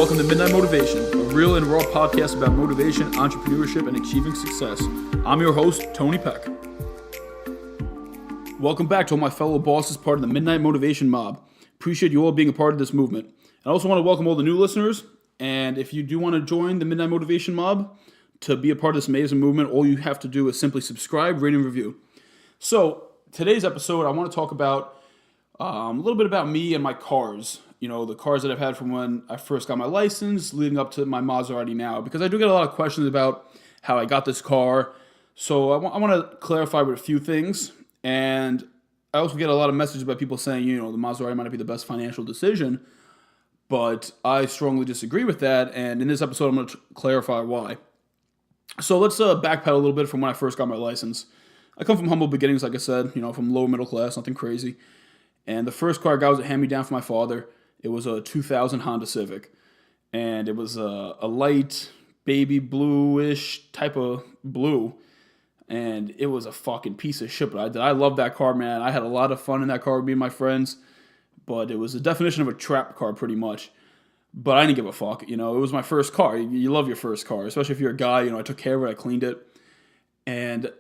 Welcome to Midnight Motivation, a real and raw podcast about motivation, entrepreneurship, and achieving success. I'm your host, Tony Pec. Welcome back to all my fellow bosses, part of the Midnight Motivation mob. Appreciate you all being a part of this movement. I also want to welcome all the new listeners, and if you do want to join the Midnight Motivation mob to be a part of this amazing movement, all you have to do is simply subscribe, rate, and review. So, today's episode, I want to talk about a little bit about me and my cars. You know, the cars that I've had from when I first got my license, leading up to my Maserati now, because I do get a lot of questions about how I got this car. So I want to clarify with a few things, and I also get a lot of messages about people saying, you know, the Maserati might not be the best financial decision, but I strongly disagree with that, and in this episode I'm going to clarify why. So let's backpedal a little bit from when I first got my license. I come from humble beginnings, like I said, you know, from lower middle class, nothing crazy. And the first car I got was a hand-me-down from my father. It was a 2000 Honda Civic, and it was a light baby bluish type of blue, and it was a fucking piece of shit, but I loved that car, man. I had a lot of fun in that car with me and my friends, but it was the definition of a trap car pretty much, but I didn't give a fuck, you know. It was my first car. You love your first car, especially if you're a guy. You know, I took care of it, I cleaned it, and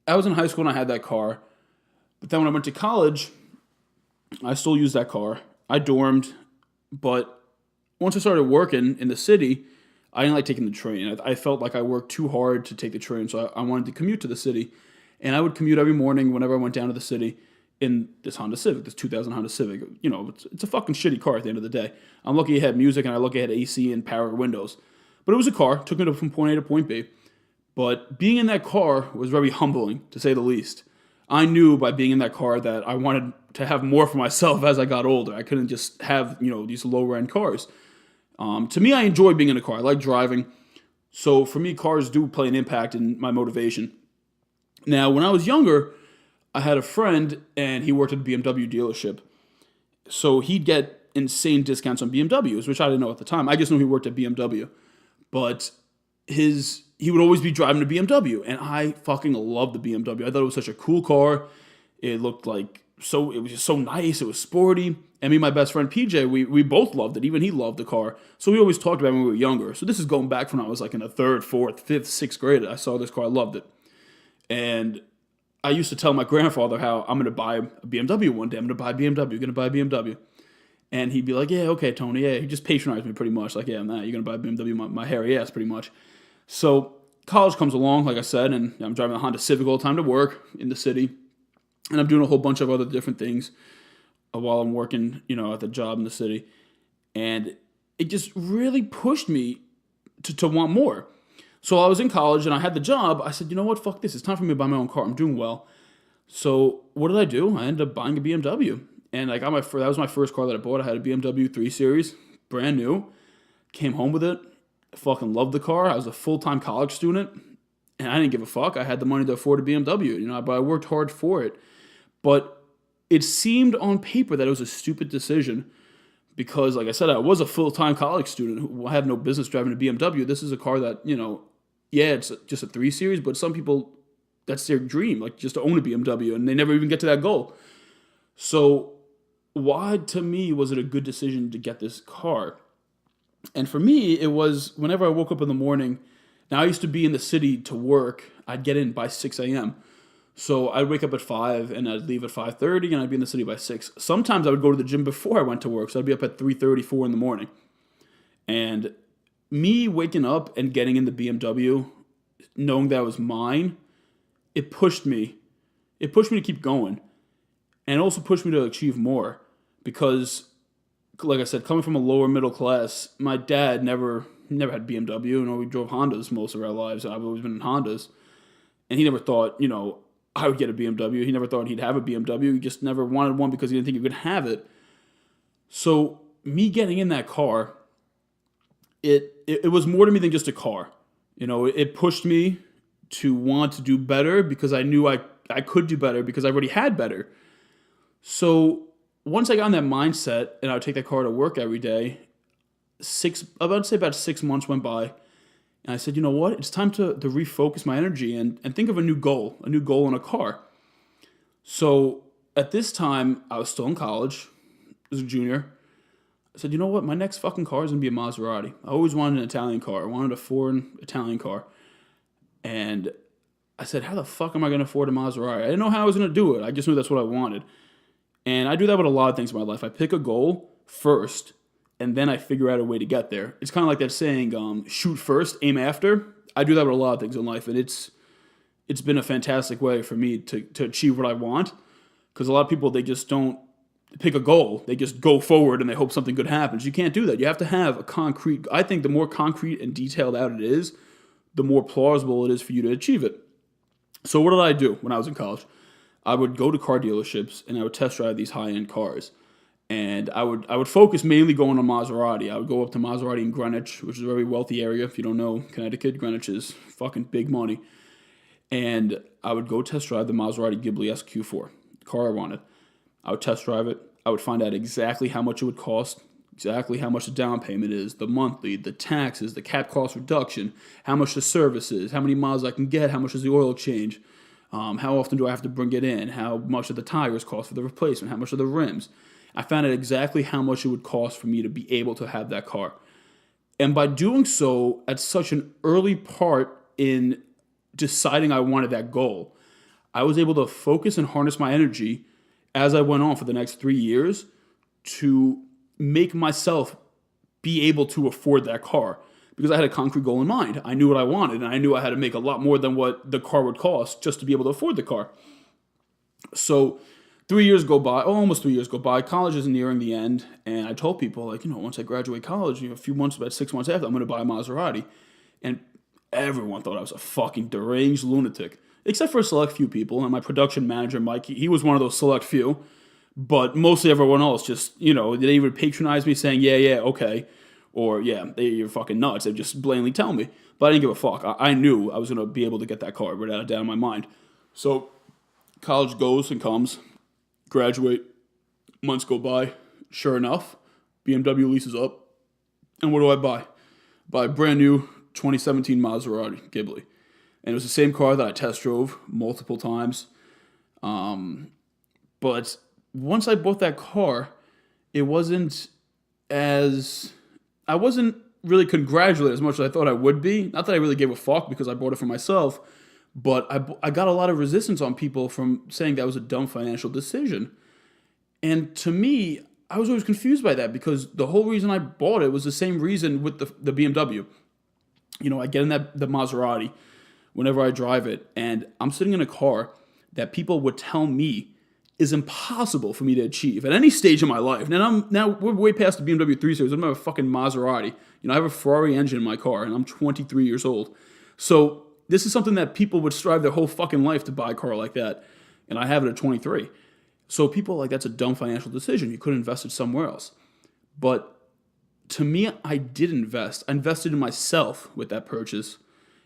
I was in high school and I had that car, but then when I went to college, I still used that car. I dormed, but once I started working in the city, I didn't like taking the train. I felt like I worked too hard to take the train, so I wanted to commute to the city. And I would commute every morning whenever I went down to the city in this Honda Civic, this 2000 Honda Civic. You know, it's a fucking shitty car at the end of the day. I'm lucky it had music, and I'm lucky it had AC and power windows. But it was a car, took me from point A to point B. But being in that car was very humbling, to say the least. I knew by being in that car that I wanted to have more for myself as I got older. I couldn't just have, you know, these lower end cars. To me, I enjoy being in a car. I like driving. So for me, cars do play an impact in my motivation. Now, when I was younger, I had a friend and he worked at a BMW dealership. So he'd get insane discounts on BMWs, which I didn't know at the time. I just knew he worked at BMW. But he would always be driving a BMW, and I fucking loved the BMW. I thought it was such a cool car. It looked like it was just so nice. It was sporty. And me and my best friend PJ, we both loved it. Even he loved the car. So we always talked about it when we were younger. So this is going back from when I was like in the 3rd, 4th, 5th, 6th grade. I saw this car. I loved it. And I used to tell my grandfather how I'm going to buy a BMW one day. I'm going to buy a BMW. And he'd be like, yeah, okay, Tony. Yeah, he just patronized me pretty much. Like, yeah, nah, you're going to buy a BMW, my hairy ass pretty much. So college comes along, like I said, and I'm driving a Honda Civic all the time to work in the city. And I'm doing a whole bunch of other different things while I'm working, you know, at the job in the city. And it just really pushed me to want more. So I was in college and I had the job. I said, you know what, fuck this. It's time for me to buy my own car. I'm doing well. So what did I do? I ended up buying a BMW. And that was my first car that I bought. I had a BMW 3 Series, brand new. Came home with it. I fucking loved the car. I was a full-time college student, and I didn't give a fuck. I had the money to afford a BMW, you know, but I worked hard for it. But it seemed on paper that it was a stupid decision because, like I said, I was a full-time college student who had no business driving a BMW. This is a car that, you know, yeah, it's just a 3 Series, but some people, that's their dream, like just to own a BMW, and they never even get to that goal. So why, to me, was it a good decision to get this car? And for me, it was whenever I woke up in the morning. Now, I used to be in the city to work. I'd get in by 6 a.m. So I'd wake up at 5 and I'd leave at 5:30 and I'd be in the city by 6. Sometimes I would go to the gym before I went to work. So I'd be up at 3:30, 4 in the morning. And me waking up and getting in the BMW, knowing that it was mine, it pushed me. It pushed me to keep going. And it also pushed me to achieve more because, like I said, coming from a lower middle class, my dad never had BMW. You know, we drove Hondas most of our lives. I've always been in Hondas. And he never thought, you know, I would get a BMW. He never thought he'd have a BMW. He just never wanted one because he didn't think he could have it. So me getting in that car, it was more to me than just a car. You know, it pushed me to want to do better because I knew I could do better because I already had better. So once I got in that mindset and I would take that car to work every day, about 6 months went by, and I said, you know what? It's time to refocus my energy and think of a new goal in a car. So at this time, I was still in college as a junior. I said, you know what? My next fucking car is going to be a Maserati. I always wanted an Italian car. I wanted a foreign Italian car. And I said, how the fuck am I going to afford a Maserati? I didn't know how I was going to do it. I just knew that's what I wanted. And I do that with a lot of things in my life. I pick a goal first, and then I figure out a way to get there. It's kind of like that saying, shoot first, aim after. I do that with a lot of things in life, and it's been a fantastic way for me to achieve what I want. Because a lot of people, they just don't pick a goal. They just go forward and they hope something good happens. You can't do that. You have to have a concrete. I think the more concrete and detailed out it is, the more plausible it is for you to achieve it. So what did I do when I was in college? I would go to car dealerships and I would test drive these high-end cars. And I would focus mainly going on Maserati. I would go up to Maserati in Greenwich, which is a very wealthy area. If you don't know Connecticut, Greenwich is fucking big money. And I would go test drive the Maserati Ghibli SQ4, the car I wanted. I would test drive it. I would find out exactly how much it would cost, exactly how much the down payment is, the monthly, the taxes, the cap cost reduction, how much the service is, how many miles I can get, how much is the oil change, how often do I have to bring it in, how much of the tires cost for the replacement, how much of the rims. I found out exactly how much it would cost for me to be able to have that car. And by doing so at such an early part in deciding I wanted that goal, I was able to focus and harness my energy as I went on for the next 3 years to make myself be able to afford that car, because I had a concrete goal in mind. I knew what I wanted, and I knew I had to make a lot more than what the car would cost just to be able to afford the car. So 3 years go by, almost 3 years go by. College is nearing the end, and I told people, like, once I graduate college, a few months, about 6 months after, I'm going to buy a Maserati. And everyone thought I was a fucking deranged lunatic, except for a select few people. And my production manager, Mike, he was one of those select few. But mostly everyone else just, they would patronize me saying, yeah, okay. Or, yeah, you're fucking nuts. They just blatantly tell me. But I didn't give a fuck. I knew I was going to be able to get that car without a doubt in my mind. So college goes and comes. Graduate. Months go by. Sure enough, BMW leases up. And what do I buy? Buy a brand new 2017 Maserati Ghibli. And it was the same car that I test drove multiple times. But once I bought that car, I wasn't really congratulated as much as I thought I would be. Not that I really gave a fuck because I bought it for myself, but I got a lot of resistance on people from saying that was a dumb financial decision. And to me, I was always confused by that, because the whole reason I bought it was the same reason with the BMW. I get in the Maserati whenever I drive it, and I'm sitting in a car that people would tell me is impossible for me to achieve at any stage of my life. Now we're way past the BMW 3 Series. I'm a fucking Maserati. I have a Ferrari engine in my car, and I'm 23 years old. So this is something that people would strive their whole fucking life to buy a car like that, and I have it at 23. So people are like, that's a dumb financial decision. You could have invested somewhere else. But to me, I did invest. I invested in myself with that purchase.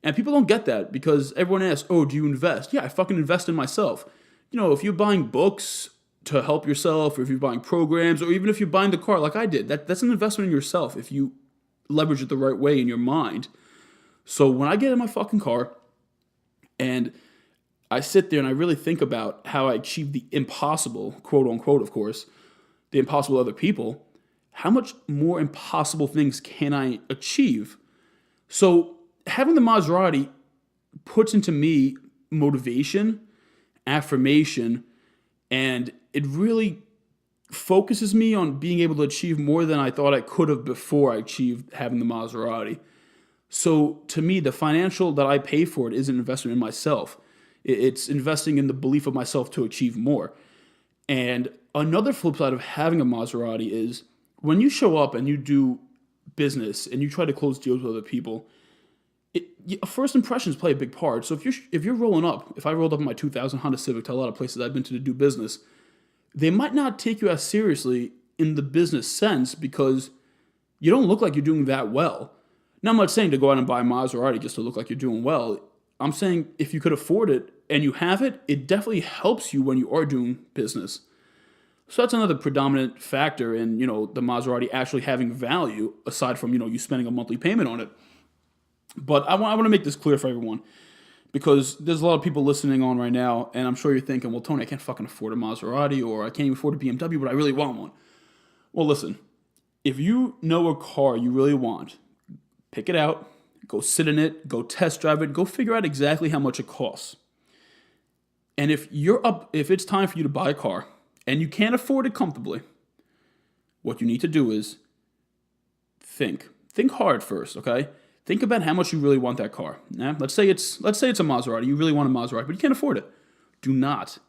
And people don't get that, because everyone asks, oh, do you invest? Yeah, I fucking invest in myself. If you're buying books to help yourself, or if you're buying programs, or even if you're buying the car like I did, that's an investment in yourself if you leverage it the right way in your mind. So when I get in my fucking car and I sit there and I really think about how I achieved the impossible, quote unquote, of course, the impossible other people, how much more impossible things can I achieve? So having the Maserati puts into me motivation, affirmation, and it really focuses me on being able to achieve more than I thought I could have before I achieved having the Maserati. So to me, the financial that I pay for it is an investment in myself. It's investing in the belief of myself to achieve more. And another flip side of having a Maserati is when you show up and you do business and you try to close deals with other people, first impressions play a big part. So if you're rolling up, if I rolled up in my 2000 Honda Civic to a lot of places I've been to do business, they might not take you as seriously in the business sense because you don't look like you're doing that well. Now, I'm not saying to go out and buy a Maserati just to look like you're doing well. I'm saying if you could afford it and you have it, it definitely helps you when you are doing business. So that's another predominant factor in, the Maserati actually having value, aside from, you spending a monthly payment on it. But I want to make this clear for everyone, because there's a lot of people listening on right now, and I'm sure you're thinking, well, Tony, I can't fucking afford a Maserati, or I can't even afford a BMW, but I really want one. Well, listen, if you know a car you really want, pick it out, go sit in it, go test drive it, go figure out exactly how much it costs. And if it's time for you to buy a car and you can't afford it comfortably, what you need to do is think hard first, okay? Think about how much you really want that car. Now, let's say it's a Maserati. You really want a Maserati, but you can't afford it. Do not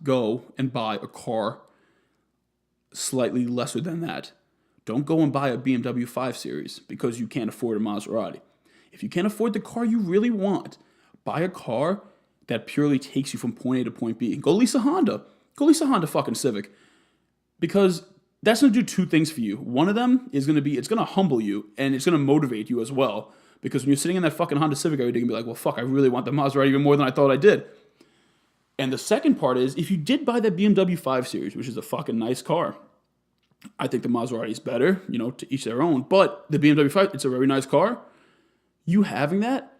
go and buy a car slightly lesser than that. Don't go and buy a BMW 5 Series because you can't afford a Maserati. If you can't afford the car you really want, buy a car that purely takes you from point A to point B. Go lease a Honda. Go lease a Honda fucking Civic. Because that's going to do two things for you. One of them is going to be, it's going to humble you and it's going to motivate you as well. Because when you're sitting in that fucking Honda Civic every day, you're going to be like, well, fuck, I really want the Maserati even more than I thought I did. And the second part is, if you did buy that BMW 5 Series, which is a fucking nice car, I think the Maserati is better, to each their own. But the BMW 5, it's a very nice car. You having that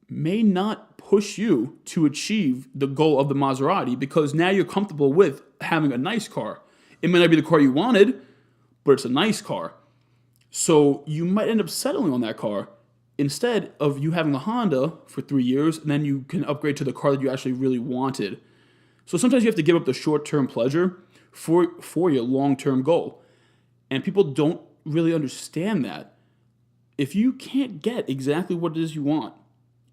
may not push you to achieve the goal of the Maserati because now you're comfortable with having a nice car. It may not be the car you wanted, but it's a nice car. So you might end up settling on that car instead of you having a Honda for 3 years, and then you can upgrade to the car that you actually really wanted. So sometimes you have to give up the short-term pleasure for your long-term goal. And people don't really understand that. If you can't get exactly what it is you want,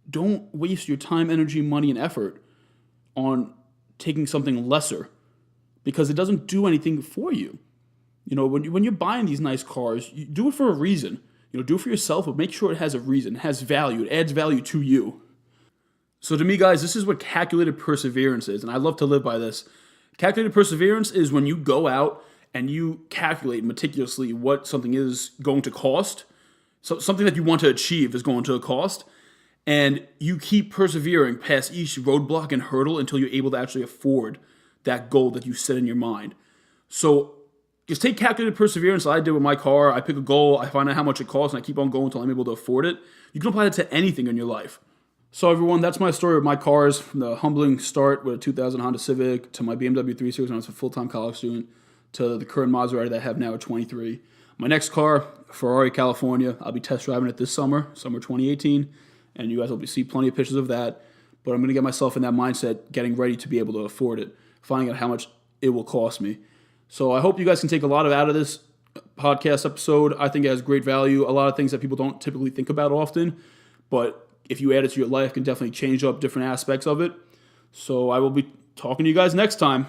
don't waste your time, energy, money, and effort on taking something lesser because it doesn't do anything for you. When you're buying these nice cars, you do it for a reason. Do it for yourself, but make sure it has a reason, it has value, it adds value to you. So to me, guys, this is what calculated perseverance is, and I love to live by this. Calculated perseverance is when you go out and you calculate meticulously what something is going to cost, so something that you want to achieve is going to cost, and you keep persevering past each roadblock and hurdle until you're able to actually afford that goal that you set in your mind. So just take calculated perseverance like I did with my car. I pick a goal, I find out how much it costs, and I keep on going until I'm able to afford it. You can apply that to anything in your life. So everyone, that's my story with my cars, from the humbling start with a 2000 Honda Civic to my BMW 3 Series when I was a full-time college student to the current Maserati that I have now at 23. My next car, Ferrari California, I'll be test driving it this summer 2018, and you guys will see plenty of pictures of that. But I'm going to get myself in that mindset, getting ready to be able to afford it, finding out how much it will cost me. So I hope you guys can take a lot out of this podcast episode. I think it has great value, a lot of things that people don't typically think about often, but if you add it to your life, it can definitely change up different aspects of it. So I will be talking to you guys next time.